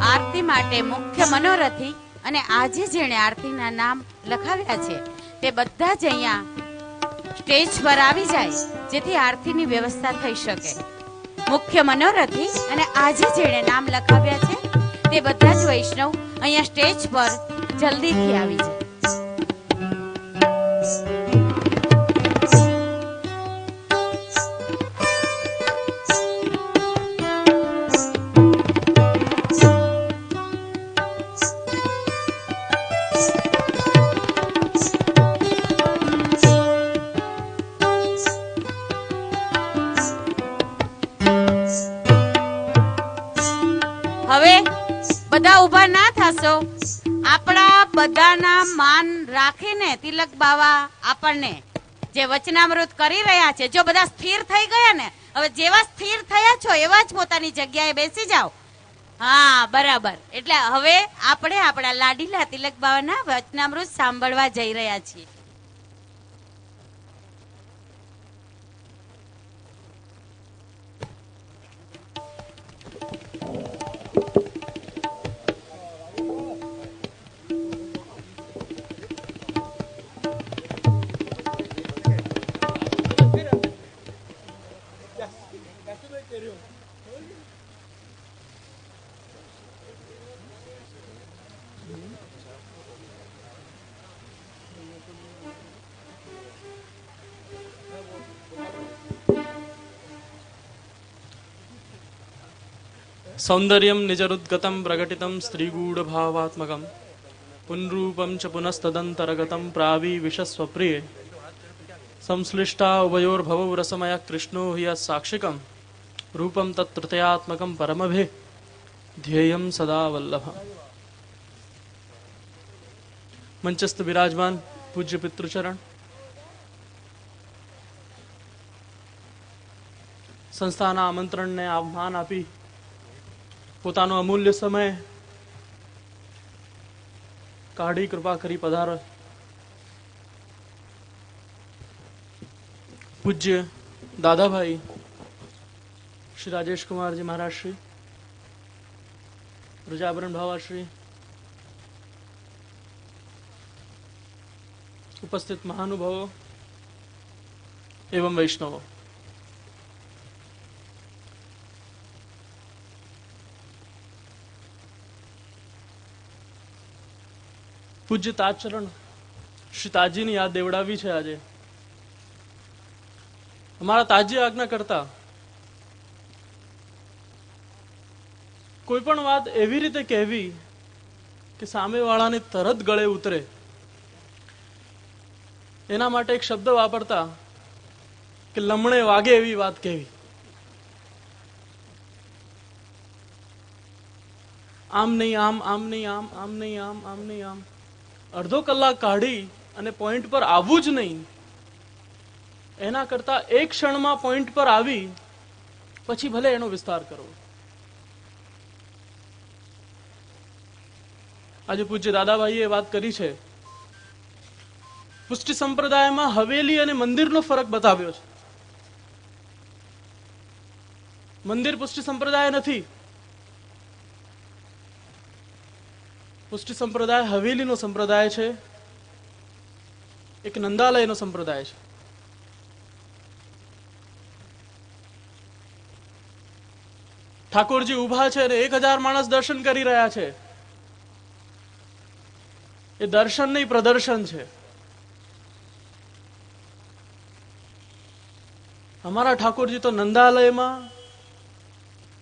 આરતી માટે મુખ્ય મનોરથી અને આજે જેણે આરતીના નામ લખાવ્યા છે તે બધા જ અહીંયા સ્ટેજ પર આવી જાય, જેથી આરતીની વ્યવસ્થા થઈ શકે। મુખ્ય મનોરથી અને આજે જેણે નામ લખાવ્યા છે તે બધા જ વૈષ્ણવ અહીંયા સ્ટેજ પર જલ્દીથી આવી જાય। હવે બધા ઉભા ના થશો, આપણા બધાના માન રાખીને તિલક બાવા આપણને જે વચનામૃત કરી રહ્યા છે, જો બધા સ્થિર થઈ ગયા ને, હવે જેવા સ્થિર થયા છો એવા જ પોતાની જગ્યાએ બેસી જાઓ। હા, બરાબર। એટલે હવે આપણે આપણા લાડીલા તિલક બાવાના વચનામૃત સાંભળવા જઈ રહ્યા છીએ। सौंदर्यं निजरुद्गतं प्रकटितं स्त्रीगूढभावात्मकं पुनरूपं च पुनस्तदन्तर्गतं प्राविविशस्वप्रिये संश्लिष्टा उभयोर्भवौ रसमयः कृष्णो हि यत्साक्षिकं रूपं तत्तृतीयात्मकं परमभे ध्येयं सदा वल्लभ। मंचस्थ विराजमान पूज्य पितृचरण, संस्थाના આમંત્રણને આહ્વાન આપી પોતાનો અમૂલ્ય સમય કાઢી કૃપા કરી પધારો પૂજ્ય દાદાભાઈ શ્રી રાજેશ કુમારજી મહારાજ શ્રી, પ્રજાભરણ ભાવાશ્રી, उपस्थित महानुभावों एवं वैष्णवों, પૂજ્ય તાજચરણ શ્રી તાજીની યાદ દેવડાવી છે આજે. અમારા તાજી આજ્ઞા કરતા કોઈ પણ વાત એવી રીતે કહેવી કે સામેવાળાને તરત ગળે ઉતરે, એના માટે એક શબ્દ વાપરતા કે લમણે વાગે એવી વાત કહેવી. આમ નહીં આમ, આમ નહીં આમ, આમ નહીં આમ, આમ નહીં આમ, અડધો કલાક કાઢી અને પોઈન્ટ પર આવવું જ નહીં, એના કરતા એક ક્ષણમાં પોઈન્ટ પર આવી પછી ભલે એનો વિસ્તાર કરવો. આજે પૂજ્ય દાદાભાઈએ વાત કરી છે, પુષ્ટિ સંપ્રદાયમાં હવેલી અને મંદિરનો ફરક બતાવ્યો છે. મંદિર પુષ્ટિ સંપ્રદાય નથી. પુષ્ટિ સંપ્રદાય હવેલીનો સંપ્રદાય છે, એક નંદાલયનો સંપ્રદાય છે. ઠાકોરજી ઉભા છે અને 1000 માણસ દર્શન કરી રહ્યા છે. એ દર્શન નહીં, પ્રદર્શન છે. हमारा ठाकुर जी तो नंदालय में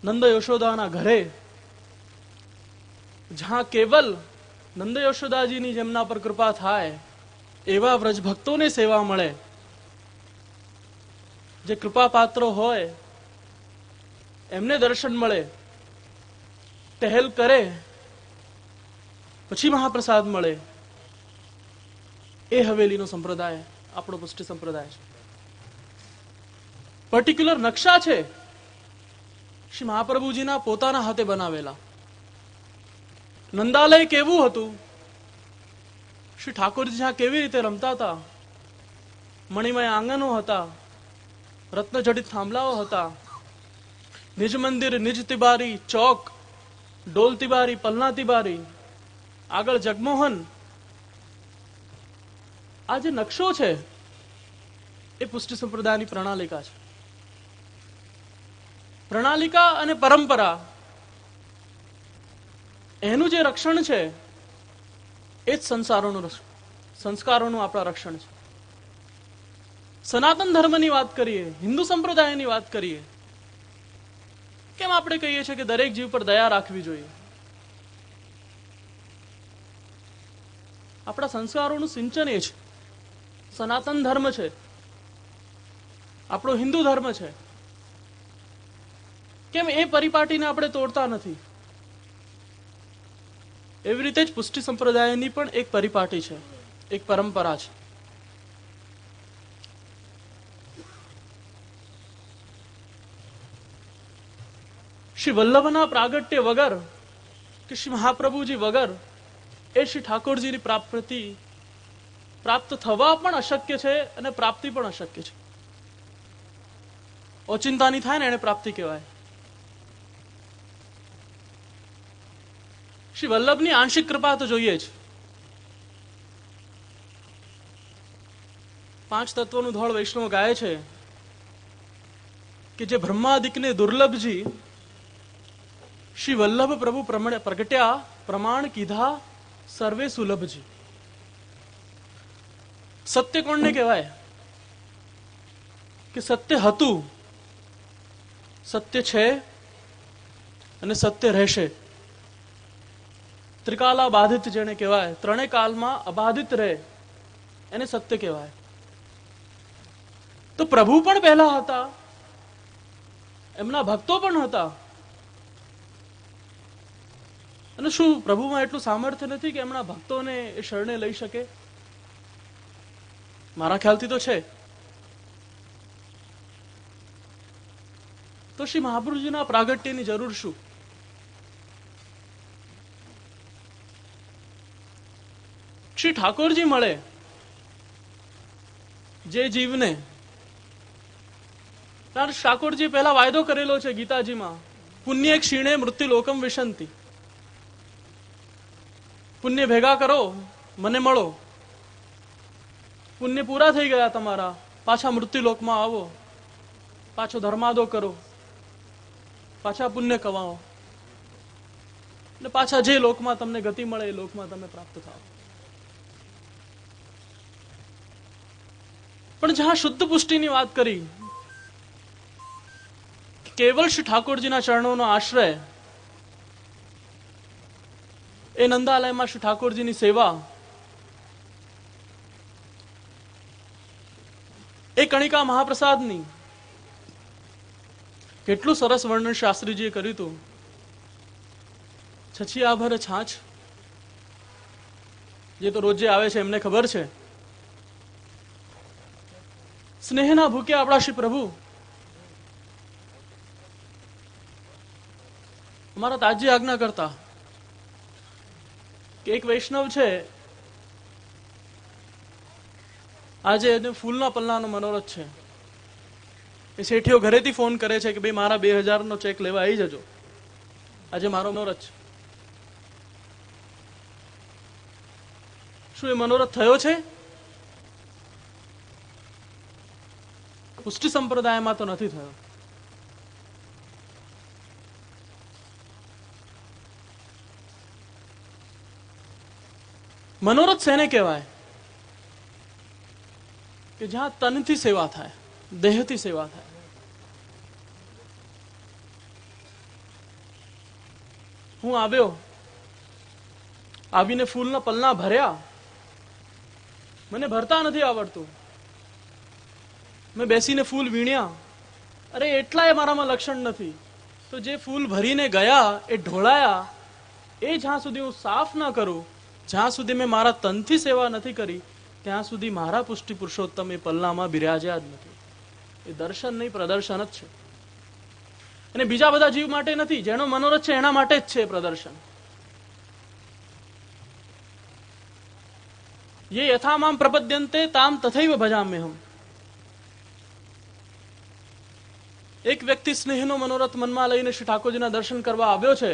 नंद यशोदा घरे, जहां केवल नंद यशोदा जी ની જેમના પર કૃપા થાય એવા વ્રજ ભક્તોને સેવા મળે, જે કૃપા પાત્રો હોય એમને દર્શન મળે, ટહેલ કરે પછી મહાપ્રસાદ મળે, એ હવેલીનો સંપ્રદાય આપણો પુષ્ટિ સંપ્રદાય છે. પર્ટિક્યુલર નકશા છે શ્રી મહાપ્રભુજીના પોતાના હાથે બનાવેલા. નંદાલય કેવું હતું, શ્રી ઠાકોરજી જ્યાં કેવી રીતે રમતા હતા, મણિમય આંગણો હતા, રત્નજડિત થાંભલાઓ હતા, નિજ મંદિર, નિજ તિબારી, ચોક, ડોલ તિબારી, પલના તિબારી, આગળ જગમોહન. આ જે નકશો છે એ પુષ્ટિ સંપ્રદાયની પ્રણાલિકા છે. પ્રણાલિકા અને પરંપરા એનું જે રક્ષણ છે એ જ સંસ્કારોનું આપણા રક્ષણ છે. સનાતન ધર્મની વાત કરીએ, હિન્દુ સંપ્રદાયની વાત કરીએ, કેમ આપણે કહીએ છીએ કે દરેક જીવ પર દયા રાખવી જોઈએ? આપણા સંસ્કારોનું સિંચન એ છે. સનાતન ધર્મ છે, આપણો હિન્દુ ધર્મ છે. કેમ એ પરિપાટીને આપણે તોડતા નથી? એવી રીતે જ પુષ્ટિ સંપ્રદાયની પણ એક પરિપાટી છે, એક પરંપરા છે. શ્રી વલ્લભના પ્રાગટ્ય વગર કે શ્રી મહાપ્રભુજી વગર એ શ્રી ઠાકોરજીની પ્રાપ્ત થવા પણ અશક્ય છે અને પ્રાપ્તિ પણ અશક્ય છે. ઓચિંતાની થાય ને એને પ્રાપ્તિ કહેવાય. શ્રી વલ્લભની આંશિક કૃપા તો જોઈએ જ. 5 તત્વનું ધોળ વૈષ્ણવ ગાય છે કે જે બ્રહ્માદિકને દુર્લભજી શ્રી વલ્લભ પ્રભુ પ્રગટ્યા, પ્રમાણ કીધા સર્વે સુલભજી. સત્ય કોણને કહેવાય? કે સત્ય હતું, સત્ય છે અને સત્ય રહેશે. ત્રિકાલા બાધિત જેને કહેવાય, ત્રણેય કાલમાં અબાધિત રહે, એને સત્ય કહેવાય. તો પ્રભુ પણ પહેલા હતા, એમના ભક્તો પણ હતા. અને શું પ્રભુમાં એટલું સામર્થ્ય નથી કે એમના ભક્તોને એ શરણે લઈ શકે? મારા ખ્યાલથી તો છે. તો શ્રી મહાપ્રભુજીના પ્રાગટ્યની જરૂર શું? શ્રી ઠાકોરજી મળે જે જીવને, કારણ ઠાકોરજી પહેલા વાયદો કરેલો છે ગીતાજીમાં, પુણ્ય ક્ષીણે મૃત્યુ લોકમ વિશંતિ. પુણ્ય ભેગા કરો, મને મળો. પુણ્ય પૂરા થઈ ગયા તમારા, પાછા મૃત્યુ લોકમાં આવો, પાછો ધર્માદો કરો, પાછા પુણ્ય કમાઓ, અને પાછા જે લોકમાં તમને ગતિ મળે એ લોકમાં તમે પ્રાપ્ત થાઓ. પણ જ્યાં શુદ્ધ પુષ્ટિની વાત કરી, કેવળ શ્રી ઠાકોરજીના ચરણોનો આશ્રય, એ નંદાલયમાં શ્રી ઠાકોરજીની સેવા, એ કણિકા મહાપ્રસાદની કેટલું સરસ વર્ણન શાસ્ત્રીજીએ કર્યું હતું. છછિયા ભર છાછ, જે તો રોજ જે આવે છે એમને ખબર છે. સ્નેહના ભૂખ્યા આપણા શ્રી પ્રભુ. અમારા તાજી આજ્ઞા કરતા કે એક વૈષ્ણવ છે, આજે એને ફૂલના પલ્લાનો મનોરથ છે. એ શેઠીઓ ઘરેથી ફોન કરે છે કે ભાઈ મારા 2000 નો ચેક લેવા આવી જજો, આજે મારો મનોરથ છે. શું એ મનોરથ થયો છે? પુષ્ટિ સંપ્રદાયમાં તો નથી થયો. મનોરથ શેને કહેવાય? કે જ્યાં તનથી સેવા થાય, દેહથી સેવા થાય. હું આવ્યો, આવીને ફૂલના પલ્લા ભર્યા, મને ભરતા નથી આવડતું, મેં બેસીને ફૂલ વીણ્યા, અરે એટલાય મારામાં લક્ષણ નથી. તો જે ફૂલ ભરીને ગયા એ ઢોળાયા, એ જ્યાં સુધી હું સાફ ના કરું, જ્યાં સુધી મેં મારા તનથી સેવા નથી કરી, ત્યાં સુધી મારા પુષ્ટિ પુરુષોત્તમ એ પલ્લામાં બિરાજ્યા જ નથી. એ દર્શન નહીં, પ્રદર્શન જ છે. અને બીજા બધા જીવ માટે નથી, જેનો મનોરથ છે એના માટે જ છે પ્રદર્શન. યે યથા મામ પ્રપદ્યન્તે તામ તથૈવ ભજામ્યહમ. એક વ્યક્તિ સ્નેહનો મનોરથ મનમાં લઈને શ્રી ઠાકોરજીના દર્શન કરવા આવ્યો છે.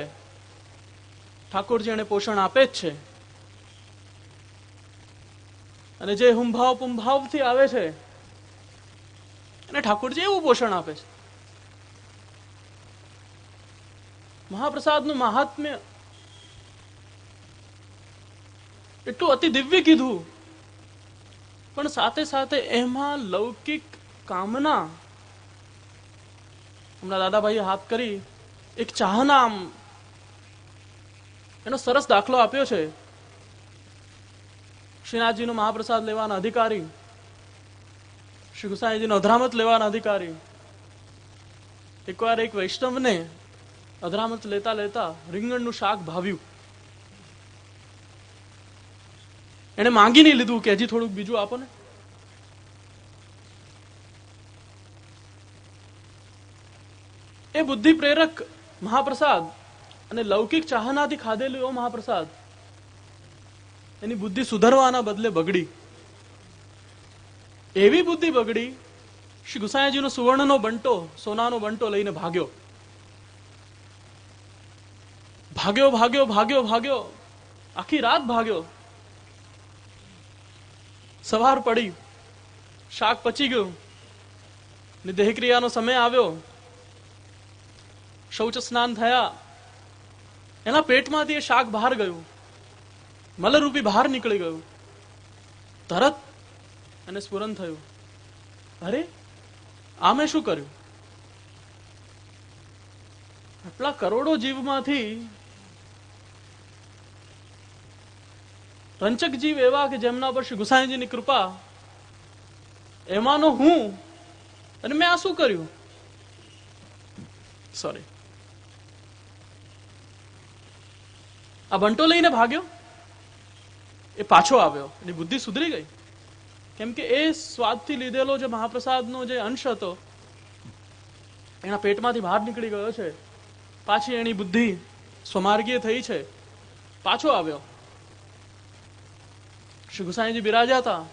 ઠાકોરજી એને પોષણ આપે જ છે, અને જે હુંભાવ પુંભાવથી આવે છે અને ઠાકોરજી એવું પોષણ આપે છે. મહાપ્રસાદનું મહાત્મ્ય એટલું અતિ દિવ્ય કીધું, પણ સાથે સાથે એમાં લૌકિક કામના, હમણાં દાદાભાઈએ હાથ કરી, એક ચાહના, એનો સરસ દાખલો આપ્યો છે. શ્રીનાથજીનો મહાપ્રસાદ લેવાના અધિકારી, શ્રી ગુસાઈજીનો અધરામત લેવાના અધિકારી. એકવાર એક વૈષ્ણવને અધરામત લેતા લેતા રીંગણનું શાક ભાવ્યું. એને માંગી નહીં લીધું કે હજી થોડુંક બીજું આપો ને. એ બુદ્ધિ પ્રેરક મહાપ્રસાદ અને લૌકિક ચાહનાથી ખાધેલું એવો મહાપ્રસાદ, એની બુદ્ધિ સુધારવાના બદલે બગડી. એવી બુદ્ધિ બગડી, શ્રી ગુસાઈજીનો સુવર્ણનો બંટો, સોનાનો બંટો લઈને ભાગ્યો. ભાગ્યો ભાગ્યો ભાગ્યો ભાગ્યો, આખી રાત ભાગ્યો. સવાર પડી, શાક પચી ગયું, ને દેહક્રિયાનો સમય આવ્યો. શૌચ સ્નાન થયા, એના પેટમાંથી એ શાક બહાર ગયું. મલરૂપી બહાર નીકળી ગયું. તરત એને સ્ફુરન થયું, અરે આ મેં શું કર્યું? આટલા કરોડો જીવમાંથી રંચક જીવ એવા કે જેમના પર શ્રી ગુસાઈજીની કૃપા, એમાંનો હું, અને મેં આ શું કર્યું? સોરી. આ બંટો લઈને ભાગ્યો, એ પાછો આવ્યો, એની બુદ્ધિ સુધરી ગઈ. કેમ કે એ સ્વાદથી લીધેલો જે મહાપ્રસાદનો જે અંશ હતો એના પેટમાંથી બહાર નીકળી ગયો છે. પાછી એની બુદ્ધિ સ્વમાર્ગીય થઈ છે. પાછો આવ્યો. શ્રી ગુસાઈજી બિરાજ્યા હતા.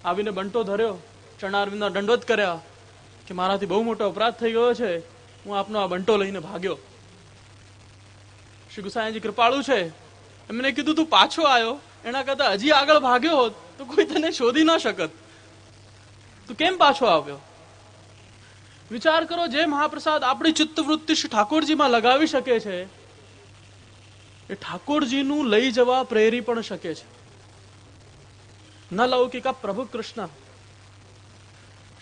આવીને બંટો ધર્યો, ચરણારવિંદના દંડવત કર્યા કે મારાથી બહુ મોટો અપરાધ થઈ ગયો છે, હું આપનો આ બંટો લઈને ભાગ્યો. શ્રી ગુસાઈજી કૃપાળુ છે, એમને કીધું તું પાછો આવ્યો, એના કરતા હજી આગળ ભાગ્યો હોત તો કોઈ તને શોધી ન શકત. તું કેમ પાછો આવ્યો? વિચાર કરો, જે મહાપ્રસાદ આપણી ચિત્તવૃત્તિ શ્રી ઠાકોરજીમાં લગાવી શકે છે એ ઠાકોરજીનું લઈ જવા પ્રેરી પણ શકે છે. ન લૌકિકા પ્રભુ કૃષ્ણ.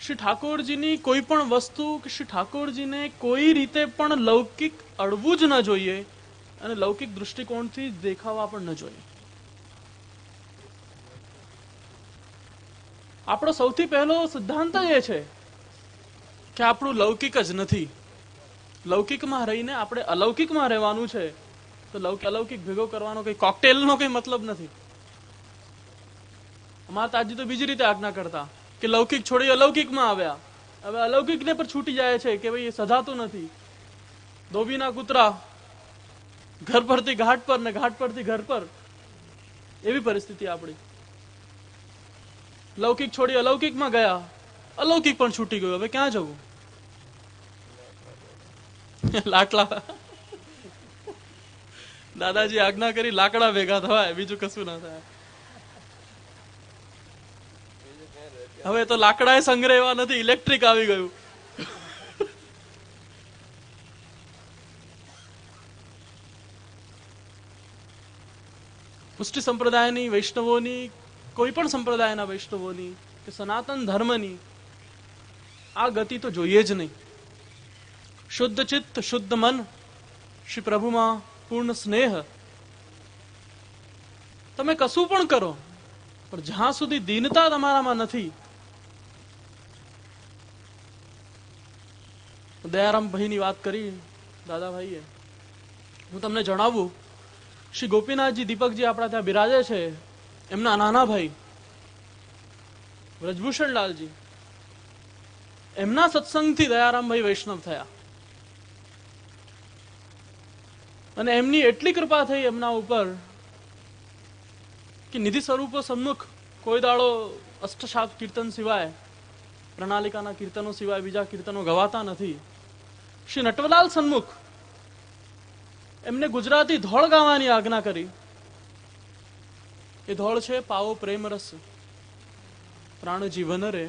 શ્રી ઠાકોરજીની કોઈ પણ વસ્તુ કે શ્રી ઠાકોરજીને કોઈ રીતે પણ લૌકિક અડવું જ ન જોઈએ અને લૌકિક દૃષ્ટિકોણથી દેખાવા પણ ન જોઈએ. આપણો સૌથી પહેલો સિદ્ધાંત એ છે કે આપણું લૌકિક જ નથી. લૌકિકમાં રહીને આપણે અલૌકિકમાં રહેવાનું છે. તો અલૌકિક ભેગો કરવાનો કઈ કોકટેલનો કઈ મતલબ નથી. અમારા તાજી તો બીજી રીતે આજ્ઞા કરતા કે લૌકિક છોડી અલૌકિકમાં આવ્યા. હવે અલૌકિકને પર છૂટી જાય છે કે ભાઈ એ સજાતું નથી. ધોબીના કૂતરા ઘર પરથી ઘાટ પર ને ઘાટ પરથી ઘર પર, એવી પરિસ્થિતિ આપણી. લૌકિક છોડી અલૌકિકમાં ગયા, અલૌકિક પણ છૂટી ગયું. હવે ક્યાં જવું? લાકડા. દાદાજી આજ્ઞા કરી લાકડા ભેગા થવાય, બીજું કશું ના થાય. હવે તો લાકડા સંગ્રહવા નથી, ઇલેક્ટ્રિક આવી ગયું. પુષ્ટિ સંપ્રદાયની, વૈષ્ણવોની, કોઈ પણ સંપ્રદાયના વૈષ્ણવોની કે સનાતન ધર્મની આ ગતિ તો જોઈએ જ નહીં. શુદ્ધ ચિત્ત, શુદ્ધ મન, શ્રી પ્રભુમાં પૂર્ણ સ્નેહ. તમે કશું પણ કરો પણ જ્યાં સુધી દીનતા તમારામાં નથી. દયારામ ભાઈની વાત કરી દાદાભાઈએ, હું તમને જણાવું, શ્રી ગોપીનાથજી દીપકજી આપણા ત્યાં બિરાજે છે. એમના નાના ભાઈ વ્રજભૂષણલાલજી, એમના સત્સંગથી દયારામભાઈ વૈષ્ણવ થયા. અને એમની એટલી કૃપા થઈ એમના ઉપર કે નિધિ સ્વરૂપો સન્મુખ કોઈ દાડો અષ્ટશાપ કીર્તન સિવાય, પ્રણાલિકાના કીર્તનો સિવાય બીજા કીર્તનો ગવાતા નથી. શ્રી નટવરલાલ સન્મુખ એમને ગુજરાતી ધોળ ગાવાની આજ્ઞા કરી. એ ધોળ છે, પાવો પ્રેમ રસ પ્રાણ જીવન રે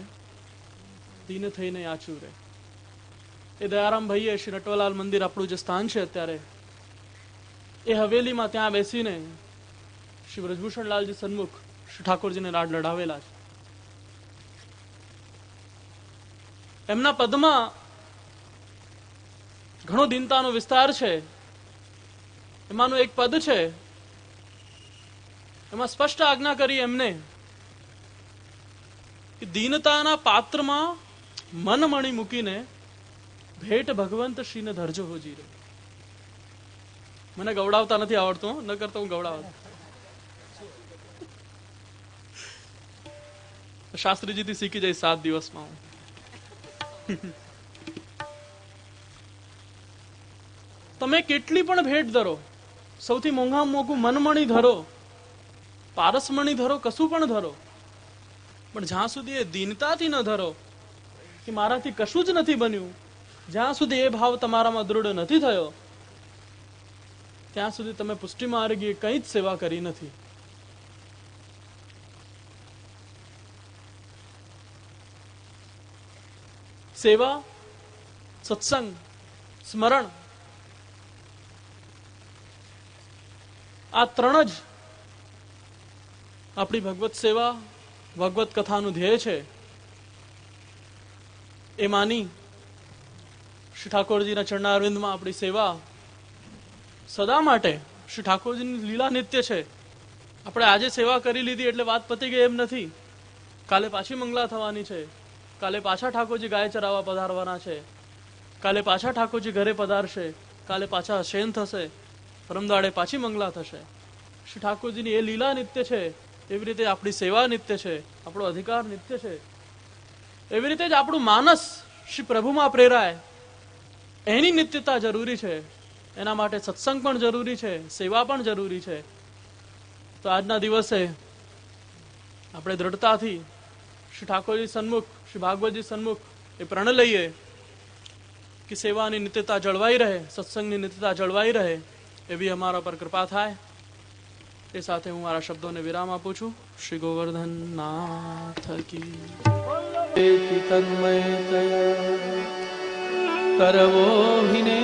દીન થઈને આચું રે. એ દયારામ ભાઈએ શ્રી નટવરલાલ મંદિર, આપણું જે સ્થાન છે અત્યારે, એ હવેલીમાં ત્યાં બેસીને શ્રી વ્રજભૂષણલાલજી સન્મુખ શ્રી ઠાકોરજીને રાડ લડાવેલા છે. એમના પદમાં ઘણો દીનતાનો વિસ્તાર છે. એમાંનું એક પદ છે, એમાં સ્પષ્ટ આજ્ઞા કરી એમને કે દીનતાના પાત્રમાં મન મણી મૂકીને ભેટ ભગવંત શ્રીને ધરજો હોજી રે. મને ગવડાવતા નથી આવડતું, ન કરતો હું ગવડાવતો. શાસ્ત્રીજીથી શીખી જાય 7 દિવસમાં હું. તમે કેટલી પણ ભેટ ધરો, સૌથી મોંઘામાં મોંઘું મનમણી ધરો, પારસમણી ધરો, કશું પણ ધરો, પણ જ્યાં સુધી એ દીનતાથી ન ધરો કે મારાથી કશું જ નથી બન્યું, જ્યાં સુધી એ ભાવ તમારામાં દૃઢ નથી થયો, ત્યાં સુધી તમે પુષ્ટિ માર્ગીએ કંઈ જ સેવા કરી નથી. સેવા, સત્સંગ, સ્મરણ, આ ત્રણ જ આપણી ભગવત સેવા ભગવત કથાનું ધ્યેય છે એ માની શ્રી ઠાકોરજીના ચરણારવિંદમાં આપણી સેવા સદા માટે શ્રી ઠાકોરજીની લીલા નિત્ય છે. આપણે આજે સેવા કરી લીધી એટલે વાત પતી ગઈ એમ નથી. કાલે પાછી મંગલા થવાની છે. કાલે પાછા ઠાકોરજી ગાય ચરાવવા પધારવાના છે. કાલે પાછા ઠાકોરજી ઘરે પધારશે. કાલે પાછા શયન થશે. પરમદાડે પાછી મંગલા થશે. શ્રી ઠાકોરજીની એ લીલા નિત્ય છે. એવી રીતે આપણી સેવા નિત્ય છે, આપણો અધિકાર નિત્ય છે. એવી રીતે જ આપણું માનસ શ્રી પ્રભુમાં પ્રેરાય એની નિત્યતા જરૂરી છે. એના માટે સત્સંગ પણ જરૂરી છે, સેવા પણ જરૂરી છે. તો આજના દિવસે આપણે દ્રઢતાથી શ્રી ઠાકોરજી સન્મુખ, શ્રી ભાગવતજી સન્મુખ એ પ્રણ લઈએ કે સેવાની નિત્યતા જળવાઈ રહે, સત્સંગની નિત્યતા જળવાઈ રહે, એવી અમારા પર કૃપા થાય. એ સાથે હું મારા શબ્દોને વિરામ આપું છું. શ્રી ગોવર્ધન નાથ કી તન્મયતયા કરવો હિને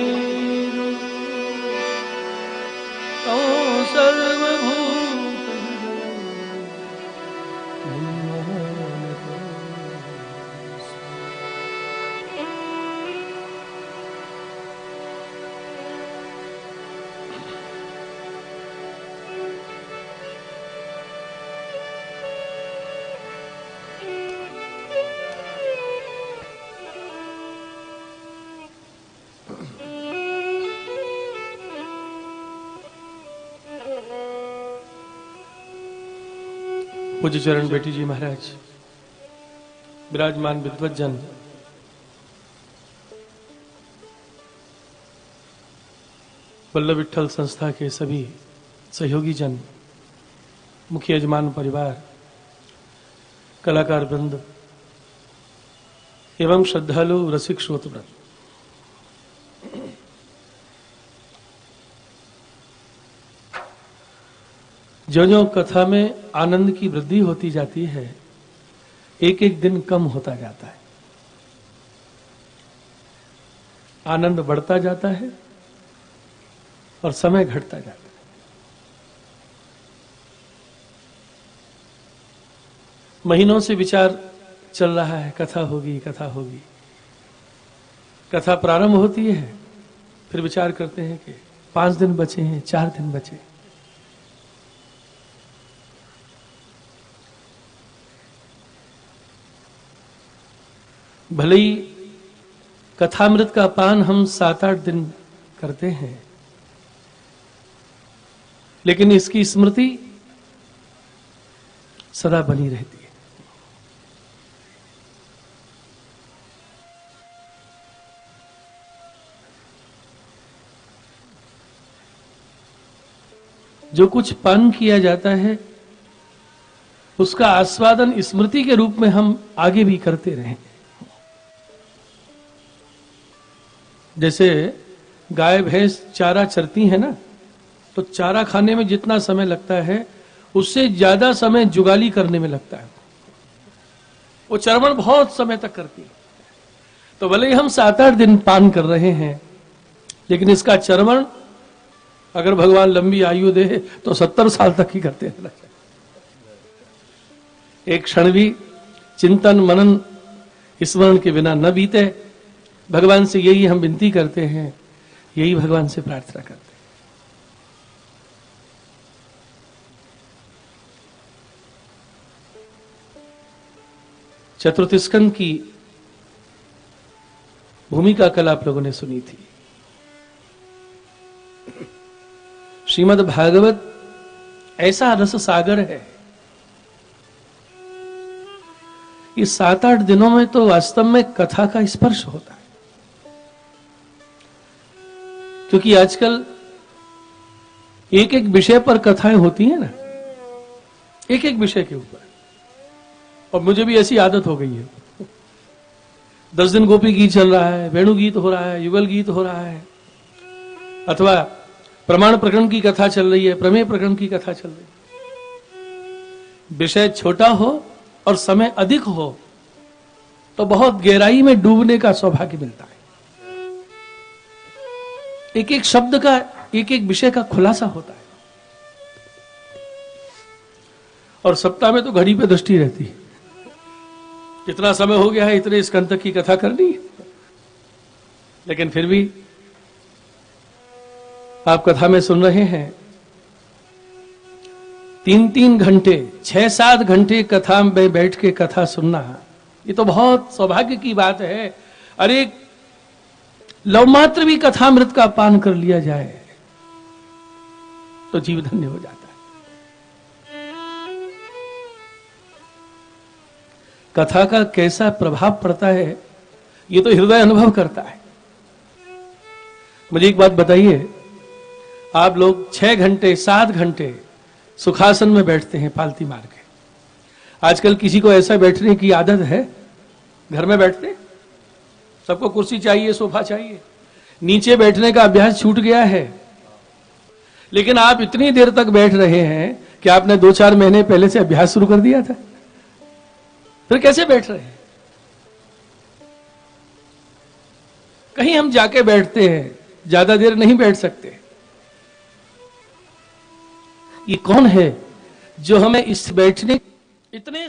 पूज्य चरण बेटी जी महाराज, विराजमान विद्वज्जन, वल्लभ विठल संस्था के सभी सहयोगी जन, मुख्य यजमान परिवार, कलाकार वृंद एवं श्रद्धालु रसिक श्रोतवृंद, जो कथा में आनंद की वृद्धि होती जाती है, एक एक दिन कम होता जाता है, आनंद बढ़ता जाता है और समय घटता जाता है. महीनों से विचार चल रहा है, कथा होगी, कथा होगी. कथा प्रारंभ होती है, फिर विचार करते हैं कि 5 दिन बचे हैं, 4 दिन बचे. भले ही कथामृत का पान हम 7-8 दिन करते हैं, लेकिन इसकी स्मृति सदा बनी रहती है. जो कुछ पान किया जाता है उसका आस्वादन स्मृति के रूप में हम आगे भी करते रहें. जैसे गाय भैंस चारा चरती है ना, तो चारा खाने में जितना समय लगता है उससे ज्यादा समय जुगाली करने में लगता है. वो चरवण बहुत समय तक करती है. तो भले ही हम 7-8 दिन पान कर रहे हैं, लेकिन इसका चरवण अगर भगवान लंबी आयु दे तो 70 साल तक ही करते रहना चाहिए. एक क्षण भी चिंतन मनन स्मरण के बिना न बीते. भगवान से यही हम विनती करते हैं, यही भगवान से प्रार्थना करते हैं. चतुर्थ स्कंद की भूमिका कल आप लोगों ने सुनी थी. श्रीमद् भागवत ऐसा रस सागर है, ये 7-8 दिनों में तो वास्तव में कथा का स्पर्श होता है. क्योंकि आजकल एक एक विषय पर कथाएं होती हैं ना, एक एक विषय के ऊपर. और मुझे भी ऐसी आदत हो गई है. 10 दिन गोपी गीत चल रहा है, वेणु गीत हो रहा है, युगल गीत हो रहा है, अथवा प्रमाण प्रकरण की कथा चल रही है, प्रमेय प्रकरण की कथा चल रही है. विषय छोटा हो और समय अधिक हो तो बहुत गहराई में डूबने का सौभाग्य मिलता है. एक एक शब्द का, एक एक विषय का खुलासा होता है. और सप्ताह में तो घड़ी पे दृष्टि रहती है। इतना समय हो गया है, इतने स्कंद तक की कथा करनी है, लेकिन फिर भी आप कथा में सुन रहे हैं 3-3 घंटे 6-7 घंटे कथा में बैठ के कथा सुनना, ये तो बहुत सौभाग्य की बात है। अरे लव मात्र भी कथामृत का पान कर लिया जाए तो जीव धन्य हो जाता है। कथा का कैसा प्रभाव पड़ता है ये तो हृदय अनुभव करता है। मुझे एक बात बताइए, आप लोग 6 घंटे 7 घंटे सुखासन में बैठते हैं पालती मार के। आजकल किसी को ऐसा बैठने की आदत है? घर में बैठते सबको कुर्सी चाहिए, सोफा चाहिए, नीचे बैठने का अभ्यास छूट गया है। लेकिन आप इतनी देर तक बैठ रहे हैं कि आपने 2-4 महीने पहले से अभ्यास शुरू कर दिया था, फिर कैसे बैठ रहे हैं? कहीं हम जाके बैठते हैं, ज्यादा देर नहीं बैठ सकते। ये कौन है जो हमें इस बैठने इतने